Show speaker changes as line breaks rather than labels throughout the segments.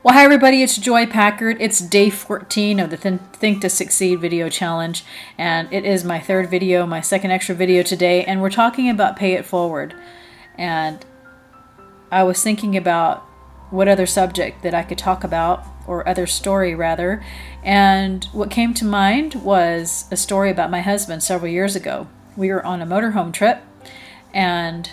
Well, hi everybody, it's Joy Packard. It's day 14 of the Think to Succeed video challenge, and it is my third video, my second extra video today, and we're talking about pay it forward. And I was thinking about what other subject that I could talk about, or other story rather, and what came to mind was a story about my husband several years ago. We were on a motorhome trip, and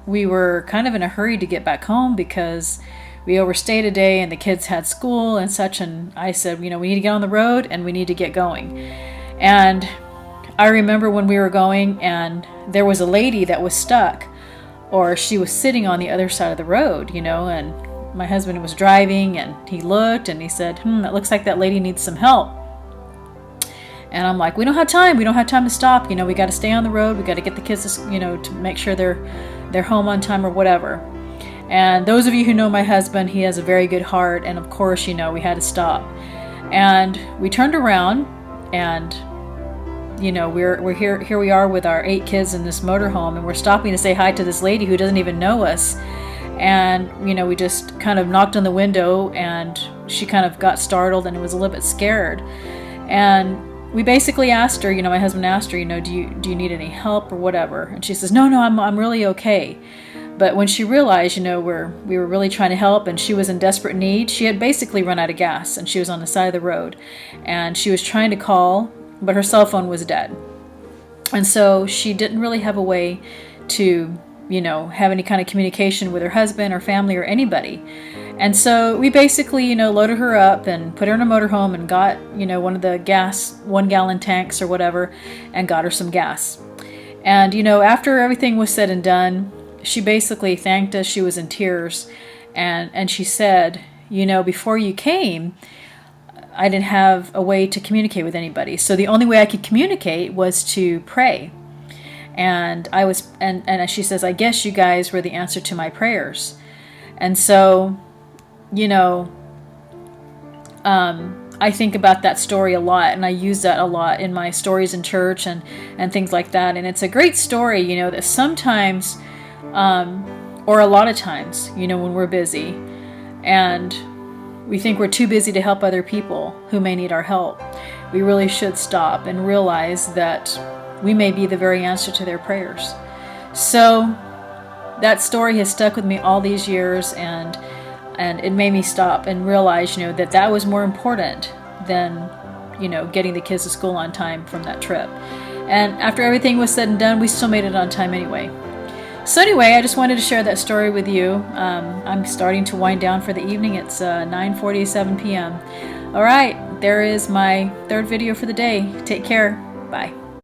we were kind of in a hurry to get back home because we overstayed a day and the kids had school and such, and I said, we need to get on the road and we need to get going. And I remember when we were going and there was a lady that was stuck, or she was sitting on the other side of the road, and my husband was driving and he looked and he said, it looks like that lady needs some help. And I'm like, we don't have time to stop, we got to stay on the road, we got to get the kids to make sure they're home on time or whatever. And those of you who know my husband, he has a very good heart, and of course, we had to stop. And we turned around, and we're here we are with our 8 kids in this motorhome, and we're stopping to say hi to this lady who doesn't even know us. And we just kind of knocked on the window, and she kind of got startled and was a little bit scared. And we basically asked her, my husband asked her, do you need any help or whatever? And she says, no, I'm really okay. But when she realized, we were really trying to help and she was in desperate need, she had basically run out of gas and she was on the side of the road. And she was trying to call, but her cell phone was dead. And so she didn't really have a way to, have any kind of communication with her husband or family or anybody. And so we basically, loaded her up and put her in a motorhome and got, one of the gas 1-gallon tanks or whatever, and got her some gas. And, after everything was said and done, she basically thanked us. She was in tears, and she said, before you came, I didn't have a way to communicate with anybody. So the only way I could communicate was to pray. And and she says, I guess you guys were the answer to my prayers. And so, I think about that story a lot, and I use that a lot in my stories in church and things like that. And it's a great story, that sometimes, or a lot of times, when we're busy and we think we're too busy to help other people who may need our help, we really should stop and realize that we may be the very answer to their prayers. So that story has stuck with me all these years, and it made me stop and realize, that was more important than, getting the kids to school on time from that trip. And after everything was said and done, we still made it on time anyway. So anyway, I just wanted to share that story with you. I'm starting to wind down for the evening. It's 9:47 p.m. All right, there is my third video for the day. Take care. Bye.